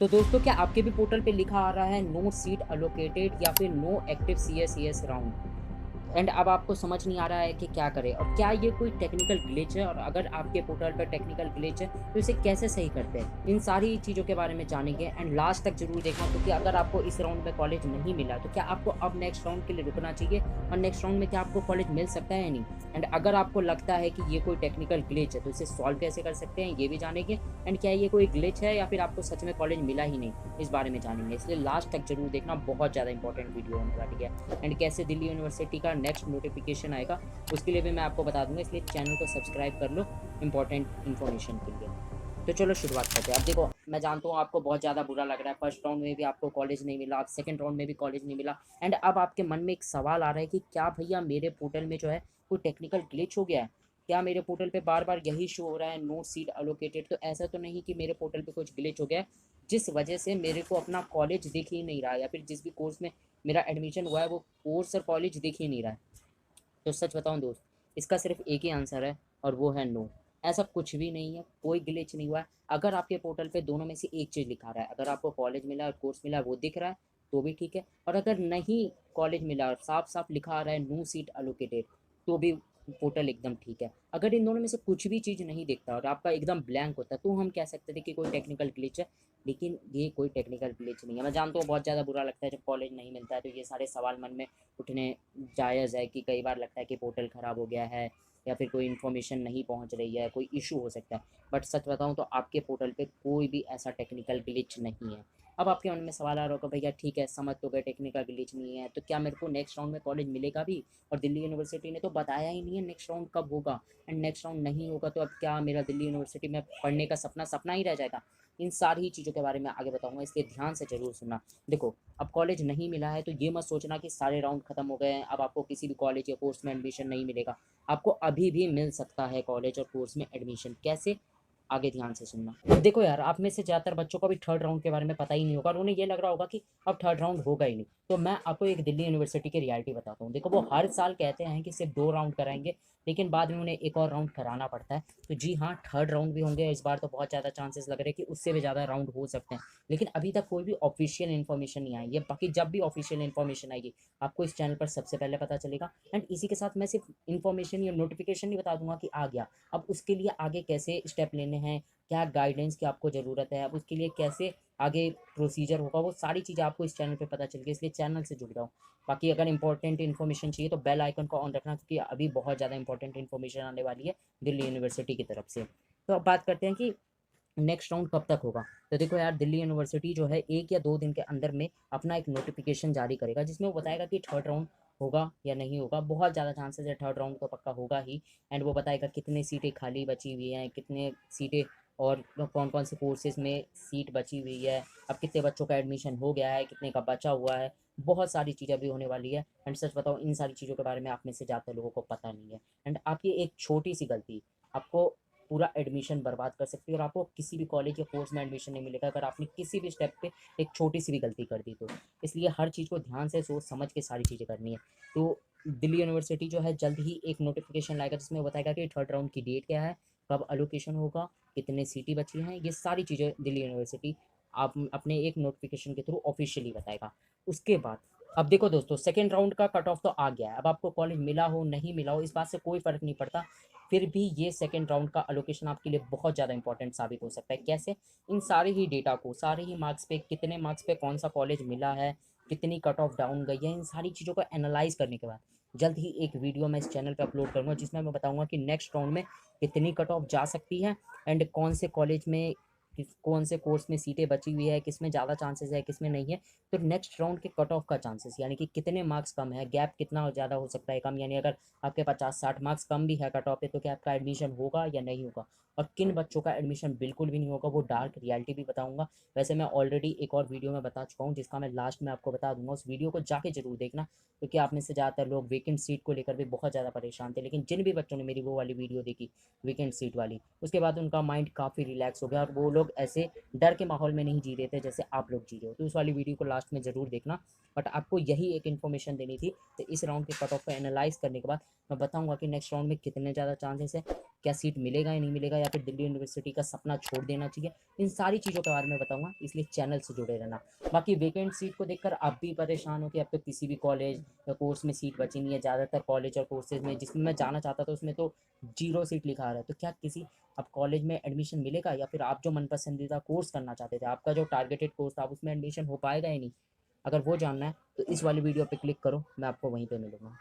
तो दोस्तों, क्या आपके भी पोर्टल पे लिखा आ रहा है नो सीट एलोकेटेड या फिर नो एक्टिव सीएसईएस राउंड? एंड अब आपको समझ नहीं आ रहा है कि क्या करें, और क्या ये कोई टेक्निकल ग्लिच है, और अगर आपके पोर्टल पर टेक्निकल ग्लिच है तो इसे कैसे सही करते हैं? इन सारी चीज़ों के बारे में जानेंगे, एंड लास्ट तक जरूर देखना, क्योंकि अगर आपको इस राउंड में कॉलेज नहीं मिला तो क्या आपको अब नेक्स्ट राउंड के लिए रुकना चाहिए, और नेक्स्ट राउंड में क्या आपको कॉलेज मिल सकता है या नहीं। एंड अगर आपको लगता है कि ये कोई टेक्निकल ग्लिच है तो इसे सॉल्व कैसे कर सकते हैं ये भी जानेंगे। एंड क्या ये कोई ग्लिच है या फिर आपको सच में कॉलेज मिला ही नहीं, इस बारे में जानेंगे, इसलिए लास्ट तक जरूर देखना, बहुत ज़्यादा इंपॉर्टेंट वीडियो होने वाली है। एंड कैसे दिल्ली यूनिवर्सिटी का नेक्स्ट नोटिफिकेशन आएगा उसके लिए भी मैं आपको बता दूंगा, इसलिए चैनल को सब्सक्राइब कर लो इंपॉर्टेंट इन्फॉर्मेशन के लिए। तो चलो शुरुआत करते हैं। अब देखो, मैं जानता हूँ आपको बहुत ज़्यादा बुरा लग रहा है, फर्स्ट राउंड में भी आपको कॉलेज नहीं मिला, अब सेकंड राउंड में भी कॉलेज नहीं मिला, एंड अब आपके मन में एक सवाल आ रहा है कि क्या भैया मेरे पोर्टल में जो है कोई टेक्निकल ग्लिच हो गया है? क्या मेरे पोर्टल पे बार बार यही शो हो रहा है नो सीट अलोकेटेड? तो ऐसा तो नहीं कि मेरे पोर्टल पे कुछ ग्लिच हो गया है जिस वजह से मेरे को अपना कॉलेज दिख ही नहीं रहा, या फिर जिस भी कोर्स में मेरा एडमिशन हुआ है वो कोर्स और कॉलेज दिख ही नहीं रहा है? तो सच बताऊं दोस्त, इसका सिर्फ एक ही आंसर है, और वो है नो। ऐसा कुछ भी नहीं है, कोई ग्लिच नहीं हुआ है। अगर आपके पोर्टल पे दोनों में से एक चीज़ लिखा रहा है, अगर आपको कॉलेज मिला और कोर्स मिला वो दिख रहा है तो भी ठीक है, और अगर नहीं कॉलेज मिला और साफ साफ लिखा आ रहा है नो सीट अलोकेटेड तो भी पोर्टल एकदम ठीक है। अगर इन दोनों में से कुछ भी चीज़ नहीं दिखता और आपका एकदम ब्लैंक होता है तो हम कह सकते थे कि कोई टेक्निकल ग्लिच है, लेकिन ये कोई टेक्निकल ग्लिच नहीं है। मैं जानता हूँ बहुत ज़्यादा बुरा लगता है जब कॉलेज नहीं मिलता है, तो ये सारे सवाल मन में उठने जायज़ है कि कई बार लगता है कि पोर्टल ख़राब हो गया है, या फिर कोई इन्फॉर्मेशन नहीं पहुंच रही है, कोई इशू हो सकता है। बट सच बताऊं तो आपके पोर्टल पे कोई भी ऐसा टेक्निकल ग्लिच नहीं है। अब आपके मन में सवाल आ रहा होगा, भैया ठीक है समझ तो गए टेक्निकल ग्लिच नहीं है, तो क्या मेरे को नेक्स्ट राउंड में कॉलेज मिलेगा भी? और दिल्ली यूनिवर्सिटी ने तो बताया ही नहीं है नेक्स्ट राउंड कब होगा, एंड नेक्स्ट राउंड नहीं होगा तो अब क्या मेरा दिल्ली यूनिवर्सिटी में पढ़ने का सपना सपना ही रह जाएगा? इन सारी चीज़ों के बारे में आगे बताऊंगा, इसलिए ध्यान से ज़रूर सुनना। देखो, अब कॉलेज नहीं मिला है तो ये मत सोचना कि सारे राउंड खत्म हो गए हैं, अब आपको किसी भी कॉलेज या कोर्स में एडमिशन नहीं मिलेगा। आपको अभी भी मिल सकता है कॉलेज और कोर्स में एडमिशन। कैसे? आगे ध्यान से सुनना। अब देखो यार, आप में से ज़्यादातर बच्चों को भी थर्ड राउंड के बारे में पता ही नहीं होगा, और उन्हें ये लग रहा होगा कि अब थर्ड राउंड होगा ही नहीं। तो मैं आपको एक दिल्ली यूनिवर्सिटी की रियलिटी बताता हूँ। देखो, वो हर साल कहते हैं कि सिर्फ 2 राउंड कराएंगे, लेकिन बाद में उन्हें एक और राउंड कराना पड़ता है। तो जी हाँ, थर्ड राउंड भी होंगे इस बार, तो बहुत ज़्यादा चांसेस लग रहे हैं कि उससे भी ज़्यादा राउंड हो सकते हैं। लेकिन अभी तक कोई भी ऑफिशियल इन्फॉर्मेशन नहीं आई है, बाकी जब भी ऑफिशियल इन्फॉर्मेशन आएगी आपको इस चैनल पर सबसे पहले पता चलेगा। एंड इसी के साथ मैं सिर्फ इन्फॉर्मेशन या नोटिफिकेशन नहीं बता दूंगा कि आ गया, अब उसके लिए आगे कैसे स्टेप लेने हैं, क्या गाइडेंस की आपको ज़रूरत है, अब उसके लिए कैसे आगे प्रोसीजर होगा, वो सारी चीज़ें आपको इस चैनल पे पता चल गई, इसलिए चैनल से जुड़ जाओ। बाकी अगर इंपॉर्टेंट इन्फॉर्मेशन चाहिए तो बेल आइकन को ऑन रखना, क्योंकि अभी बहुत ज़्यादा इंपॉर्टेंट इन्फॉर्मेशन आने वाली है दिल्ली यूनिवर्सिटी की तरफ से। तो अब बात करते हैं कि नेक्स्ट राउंड कब तक होगा। तो देखो यार, दिल्ली यूनिवर्सिटी जो है 1 या 2 दिन के अंदर में अपना एक नोटिफिकेशन जारी करेगा, जिसमें वो बताएगा कि थर्ड राउंड होगा या नहीं होगा। बहुत ज़्यादा चांसेस है थर्ड राउंड तो पक्का होगा ही। एंड वो बताएगा कितने सीटें खाली बची हुई हैं, कितने सीटें, और कौन कौन से कोर्सेज में सीट बची हुई है, अब कितने बच्चों का एडमिशन हो गया है, कितने का बचा हुआ है। बहुत सारी चीज़ें भी होने वाली है। एंड सच बताओ, इन सारी चीज़ों के बारे में आप में से ज़्यादातर लोगों को पता नहीं है। एंड आपकी एक छोटी सी गलती आपको पूरा एडमिशन बर्बाद कर सकती है, और आपको किसी भी कॉलेज या कोर्स में एडमिशन नहीं मिलेगा अगर आपने किसी भी स्टेप पे एक छोटी सी भी गलती कर दी तो। इसलिए हर चीज़ को ध्यान से सोच समझ के सारी चीज़ें करनी है। तो दिल्ली यूनिवर्सिटी जो है जल्द ही एक नोटिफिकेशन लाएगा, जिसमें वो बताएगा कि थर्ड राउंड की डेट क्या है, कब अलोकेशन होगा, कितने सीटें बची हैं, ये सारी चीज़ें दिल्ली यूनिवर्सिटी आप अपने एक नोटिफिकेशन के थ्रू ऑफिशियली बताएगा। उसके बाद अब देखो दोस्तों, सेकेंड राउंड का कट ऑफ तो आ गया है। अब आपको कॉलेज मिला हो नहीं मिला हो इस बात से कोई फ़र्क नहीं पड़ता, फिर भी ये सेकेंड राउंड का अलोकेशन आपके लिए बहुत ज़्यादा इंपॉर्टेंट साबित हो सकता है। कैसे? इन सारे ही डेटा को, सारे ही मार्क्स पे, कितने मार्क्स पे कौन सा कॉलेज मिला है, कितनी कट ऑफ डाउन गई है, इन सारी चीज़ों को एनालाइज करने के बाद जल्द ही एक वीडियो मैं इस चैनल पे अपलोड करूँगा, जिसमें मैं बताऊँगा कि नेक्स्ट राउंड में कितनी कट ऑफ जा सकती है, एंड कौन से कॉलेज में कौन से कोर्स में सीटें बची हुई है, किस में ज़्यादा चांसेस है, किस में नहीं है। तो नेक्स्ट राउंड के कट ऑफ का चांसेस, यानी कि कितने मार्क्स कम है, गैप कितना ज़्यादा हो सकता है कम, यानी अगर आपके 50-60 मार्क्स कम भी है कट ऑफ पे तो क्या आपका एडमिशन होगा या नहीं होगा, और किन बच्चों का एडमिशन बिल्कुल भी नहीं होगा, वो डार्क रियलिटी भी बताऊंगा। वैसे मैं ऑलरेडी एक और वीडियो में बता चुका हूँ, जिसका मैं लास्ट में आपको बता दूंगा, उस वीडियो को जाके जरूर देखना, क्योंकि आप में से ज़्यादातर लोग वेकेंट सीट को लेकर भी बहुत ज़्यादा परेशान थे। लेकिन जिन भी बच्चों ने मेरी वो वाली वीडियो देखी वीकेंड सीट वाली, उसके बाद उनका माइंड काफ़ी रिलैक्स हो गया, और वो लोग ऐसे डर के माहौल में नहीं जी रहे थे जैसे आप लोग जी रहे हो। तो उस वाली वीडियो को लास्ट में ज़रूर देखना। बट आपको यही एक इन्फॉर्मेशन देनी थी। तो इस राउंड के कट ऑफ को एनालाइज करने के बाद मैं बताऊंगा कि नेक्स्ट राउंड में कितने ज़्यादा चांसेस है, क्या सीट मिलेगा या नहीं मिलेगा, या फिर दिल्ली यूनिवर्सिटी का सपना छोड़ देना चाहिए। इन सारी चीज़ों के बारे में बताऊँगा, इसलिए चैनल से जुड़े रहना। बाकी वैकेंट सीट को देखकर आप भी परेशान हो कि अब तो किसी भी कॉलेज या कोर्स में सीट बची नहीं है। ज़्यादातर कॉलेज और कोर्सेज़ में जिसमें मैं जाना चाहता था उसमें तो 0 सीट लिखा आ रहा है। तो क्या किसी अब कॉलेज में एडमिशन मिलेगा, या फिर आप जो मन पसंदीदा कोर्स करना चाहते थे, आपका जो टारगेटेड कोर्स था, अब उसमें एडमिशन हो पाएगा या नहीं? अगर वो जानना है तो इस वाली वीडियो पे क्लिक करो, मैं आपको वहीं पे मिलूँगा।